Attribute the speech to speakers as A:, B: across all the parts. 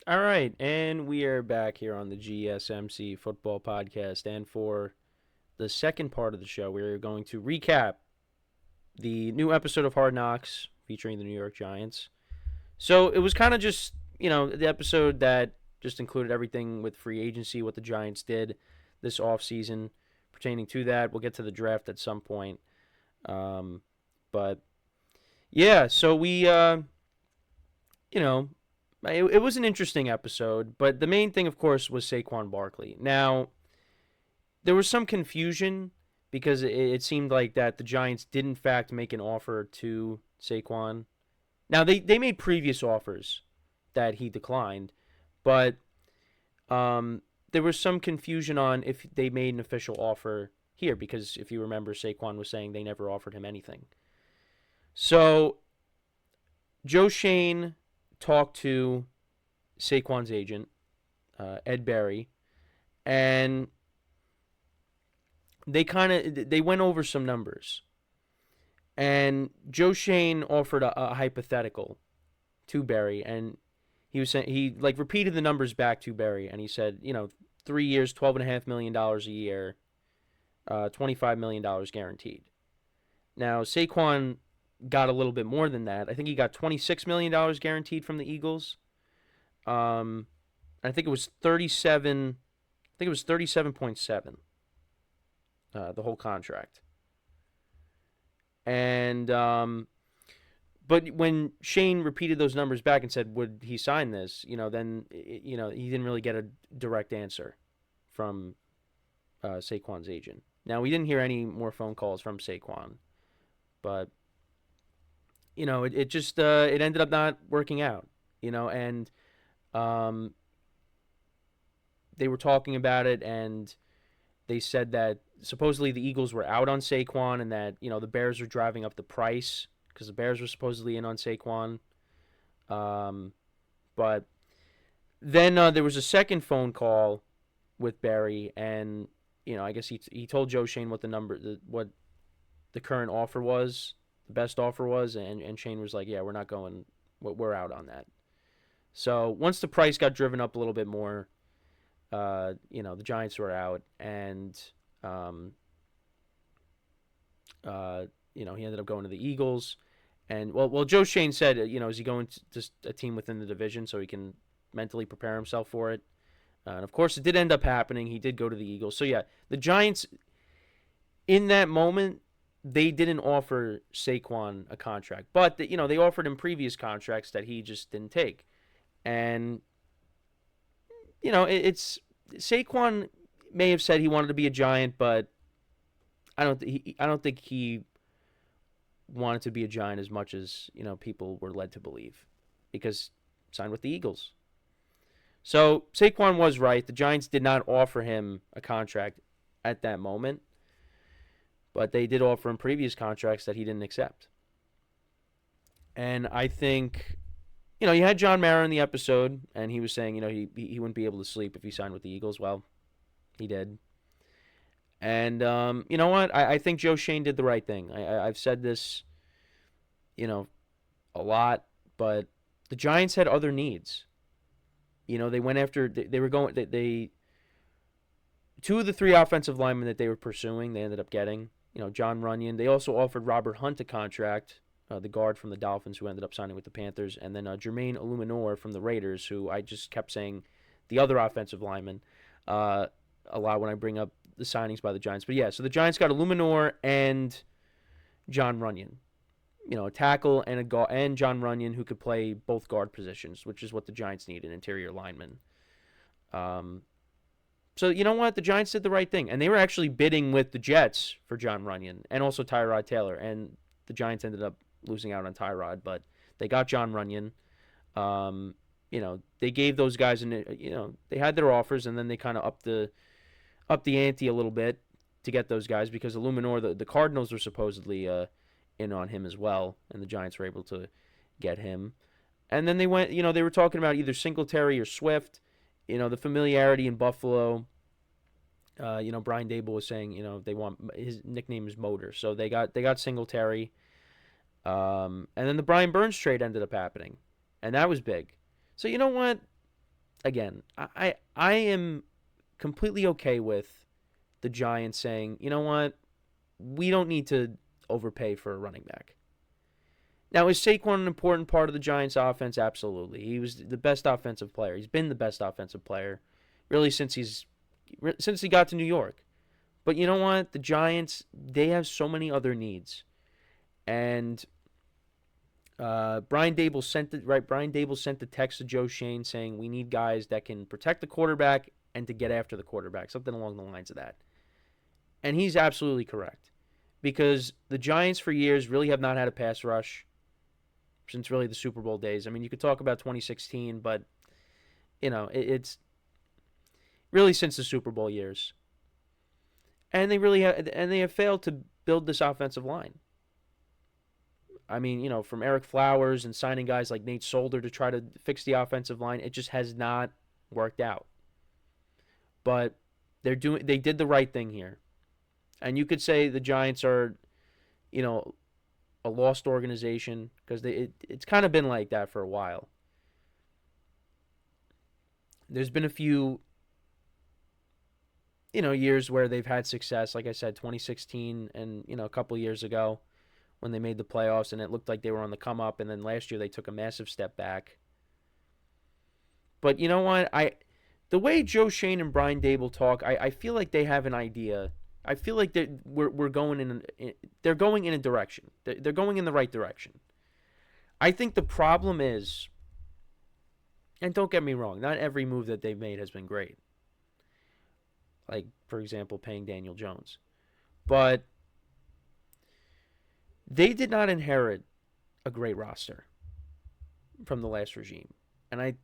A: All right, and we are back here on the GSMC football podcast. And for the second part of the show, we're going to recap the new episode of Hard Knocks featuring the New York Giants. So it was kind of just, the episode that just included everything with free agency, what the Giants did this offseason pertaining to that. We'll get to the draft at some point. But yeah, so you know, it was an interesting episode, but the main thing, of course, was Saquon Barkley. Now, there was some confusion because it seemed like that the Giants did, in fact, make an offer to Saquon. Now, they made previous offers that he declined, but there was some confusion on if they made an official offer here because, if you remember, Saquon was saying they never offered him anything. So, Joe Shane talked to Saquon's agent, Ed Berry, and they went over some numbers. And Joe Shane offered a hypothetical to Berry, and he was saying he repeated the numbers back to Berry, and he said, 3 years, $12.5 million a year, $25 million guaranteed. Now Saquon got a little bit more than that. I think he got $26 million guaranteed from the Eagles. I think it was 37. I think it was 37.7. The whole contract. And but when Shane repeated those numbers back and said, "Would he sign this?" Then he didn't really get a direct answer from Saquon's agent. Now we didn't hear any more phone calls from Saquon, but it just it ended up not working out. And they were talking about it, and they said that supposedly the Eagles were out on Saquon, and that the Bears were driving up the price because the Bears were supposedly in on Saquon. But then there was a second phone call with Barry, and I guess he told Joe Shane what what the current offer was, the best offer was, and Shane was like, "Yeah, we're not going, we're out on that." So once the price got driven up a little bit more, the Giants were out, and he ended up going to the Eagles. And well, Joe Shane said, is he going to just a team within the division so he can mentally prepare himself for it? And of course, it did end up happening. He did go to the Eagles. So yeah, the Giants in that moment, they didn't offer Saquon a contract, but they offered him previous contracts that he just didn't take. And it's Saquon may have said he wanted to be a Giant, but I don't think he wanted to be a Giant as much as people were led to believe, because signed with the Eagles. So Saquon was right. The Giants did not offer him a contract at that moment, but they did offer him previous contracts that he didn't accept. And I think, you had John Mara in the episode, and he was saying, he wouldn't be able to sleep if he signed with the Eagles. Well, he did. And you know what? I think Joe Shane did the right thing. I've said this, a lot, but the Giants had other needs. They went after, they were going, they two of the three offensive linemen that they were pursuing, they ended up getting. John Runyon. They also offered Robert Hunt a contract, the guard from the Dolphins who ended up signing with the Panthers, and then Jermaine Illuminor from the Raiders, who I just kept saying the other offensive lineman a lot when I bring up the signings by the Giants. But yeah, so the Giants got Illuminor and John Runyon. A tackle and a guard, and John Runyon, who could play both guard positions, which is what the Giants need, an interior lineman. So you know what? The Giants did the right thing, and they were actually bidding with the Jets for John Runyon and also Tyrod Taylor, and the Giants ended up losing out on Tyrod, but they got John Runyon. They gave those guys, they had their offers, and then they kind of upped the ante a little bit to get those guys, because Illuminor, the Cardinals were supposedly in on him as well, and the Giants were able to get him. And then they went, they were talking about either Singletary or Swift. The familiarity in Buffalo. Brian Dable was saying, they want, his nickname is Motor, so they got Singletary. And then the Brian Burns trade ended up happening, and that was big. So you know what? again, I am completely okay with the Giants saying, you know what, we don't need to overpay for a running back. Now, is Saquon an important part of the Giants' offense? Absolutely. He was the best offensive player. He's been the best offensive player, really, since he got to New York. But you know what? The Giants, they have so many other needs, and Brian Dable sent the right. Brian Dable sent the text to Joe Shane saying we need guys that can protect the quarterback and to get after the quarterback, something along the lines of that. And he's absolutely correct because the Giants for years really have not had a pass rush since really the Super Bowl days. I mean, you could talk about 2016, but it's really since the Super Bowl years, and they have failed to build this offensive line. I mean, from Eric Flowers and signing guys like Nate Solder to try to fix the offensive line, it just has not worked out. But they did the right thing here. And you could say the Giants are, you know, a lost organization because it's kind of been like that for a while. There's been a few, years where they've had success. Like I said, 2016 and, a couple years ago when they made the playoffs and it looked like they were on the come up. And then last year they took a massive step back. But you know what? The way Joe Shane and Brian Dable talk, I feel like they have an idea. I feel like we're going they're going in a direction. They're going in the right direction. I think the problem is, and don't get me wrong, not every move that they've made has been great. Like, for example, paying Daniel Jones. But they did not inherit a great roster from the last regime. And I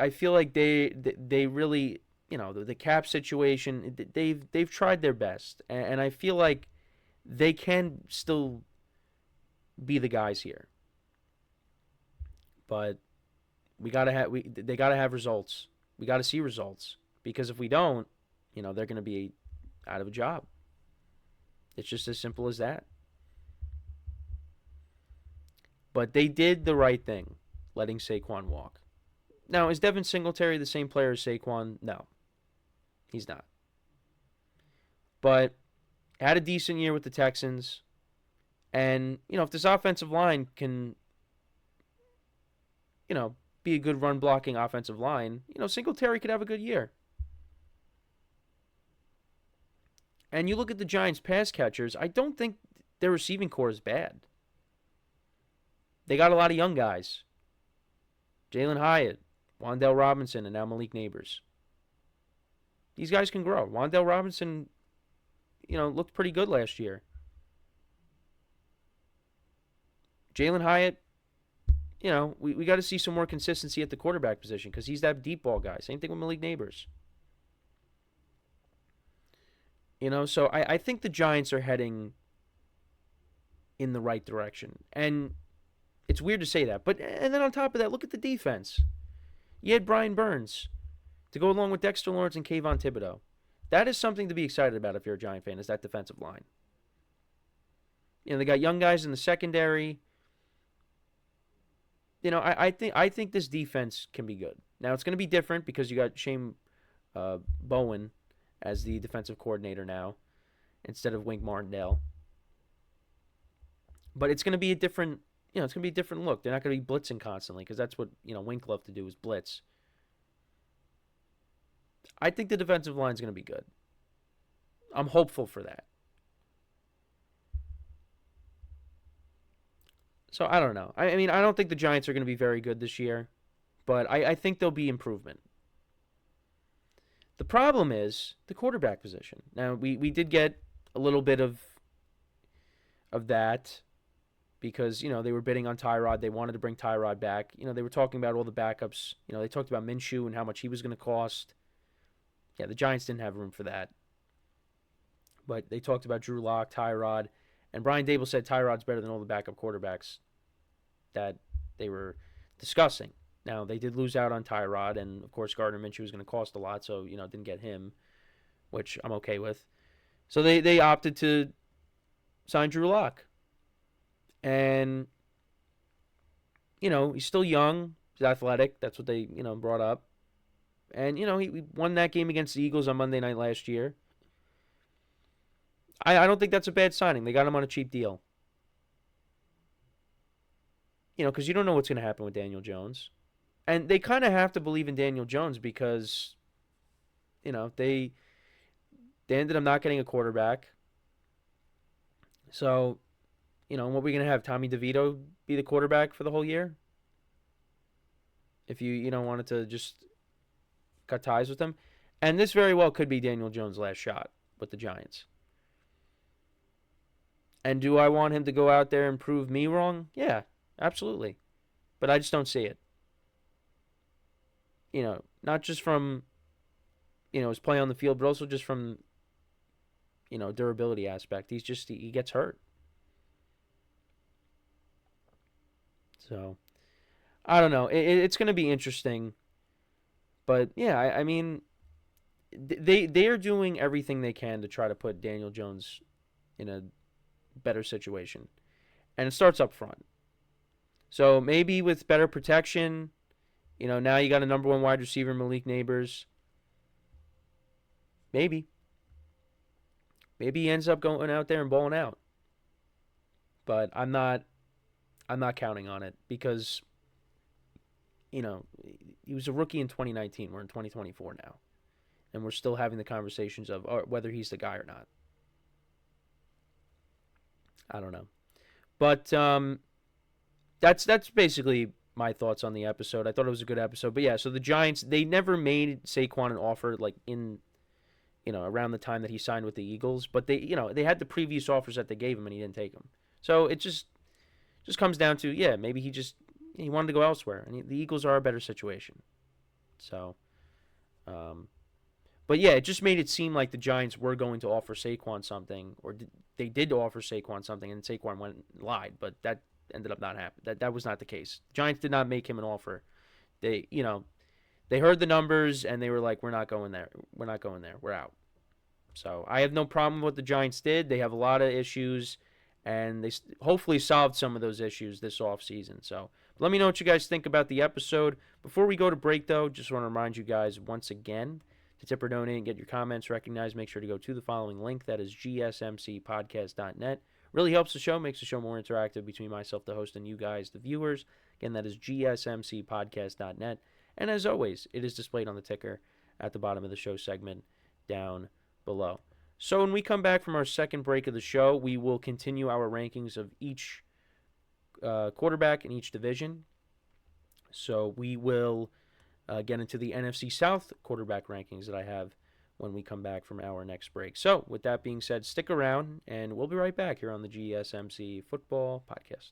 A: feel like they really, the cap situation, they've tried their best. And I feel like they can still be the guys here. But they got to have results. We got to see results because if we don't, they're going to be out of a job. It's just as simple as that. But they did the right thing, letting Saquon walk. Now, is Devin Singletary the same player as Saquon? No, he's not. But had a decent year with the Texans. And, if this offensive line can, be a good run blocking offensive line, Singletary could have a good year. And you look at the Giants' pass catchers, I don't think their receiving core is bad. They got a lot of young guys. Jalen Hyatt, Wan'Dale Robinson, and now Malik Neighbors. These guys can grow. Wan'Dale Robinson, looked pretty good last year. Jalen Hyatt, we got to see some more consistency at the quarterback position because he's that deep ball guy. Same thing with Malik Neighbors. So I think the Giants are heading in the right direction. And it's weird to say that. And then on top of that, look at the defense. You had Brian Burns to go along with Dexter Lawrence and Kayvon Thibodeau. That is something to be excited about if you're a Giant fan, is that defensive line. They got young guys in the secondary. I think this defense can be good. Now, it's going to be different because you got Shane Bowen as the defensive coordinator now instead of Wink Martindale. But it's going to be a different, it's going to be a different look. They're not going to be blitzing constantly because that's what, Wink loved to do is blitz. I think the defensive line is going to be good. I'm hopeful for that. So I don't know. I mean, I don't think the Giants are going to be very good this year, but I think there'll be improvement. The problem is the quarterback position. Now, we did get a little bit of that because, they were bidding on Tyrod. They wanted to bring Tyrod back. They were talking about all the backups. They talked about Minshew and how much he was going to cost. Yeah, the Giants didn't have room for that. But they talked about Drew Lock, Tyrod, and Brian Dable said Tyrod's better than all the backup quarterbacks that they were discussing. Now, they did lose out on Tyrod, and, of course, Gardner Minshew was going to cost a lot, so, didn't get him, which I'm okay with. So they opted to sign Drew Lock. And, he's still young. He's athletic. That's what they, brought up. And, he won that game against the Eagles on Monday night last year. I don't think that's a bad signing. They got him on a cheap deal. Because you don't know what's going to happen with Daniel Jones. And they kind of have to believe in Daniel Jones because, they ended up not getting a quarterback. So, what are we going to have? Tommy DeVito be the quarterback for the whole year? If you wanted to just cut ties with him. And this very well could be Daniel Jones' last shot with the Giants. And do I want him to go out there and prove me wrong? Yeah, absolutely. But I just don't see it. Not just from, his play on the field, but also just from, durability aspect. He gets hurt. So, I don't know. It's going to be interesting. But, yeah, I mean, they are doing everything they can to try to put Daniel Jones in a better situation. And it starts up front. So maybe with better protection, now you got a number one wide receiver, Malik Neighbors. Maybe he ends up going out there and balling out. But I'm not counting on it because he was a rookie in 2019. We're in 2024 now. And we're still having the conversations of whether he's the guy or not. I don't know. But that's basically my thoughts on the episode. I thought it was a good episode. But yeah, so the Giants, they never made Saquon an offer like in around the time that he signed with the Eagles, but they had the previous offers that they gave him and he didn't take them. So it just comes down to, yeah, maybe he wanted to go elsewhere and the Eagles are a better situation. So but yeah, it just made it seem like the Giants were going to offer Saquon something, or they did offer Saquon something, and Saquon went and lied. But that ended up not happening. That was not the case. The Giants did not make him an offer. They they heard the numbers and they were like, we're not going there. We're not going there. We're out. So I have no problem with what the Giants did. They have a lot of issues, and they hopefully solved some of those issues this offseason. So let me know what you guys think about the episode. Before we go to break, though, just want to remind you guys once again to tip or donate and get your comments recognized. Make sure to go to the following link. That is GSMCPodcast.net. Really helps the show, makes the show more interactive between myself, the host, and you guys, the viewers. Again, that is GSMCPodcast.net. And as always, it is displayed on the ticker at the bottom of the show segment down below. So when we come back from our second break of the show, we will continue our rankings of each quarterback in each division. So we will get into the NFC South quarterback rankings that I have when we come back from our next break. So with that being said, stick around, and we'll be right back here on the GSMC Football Podcast.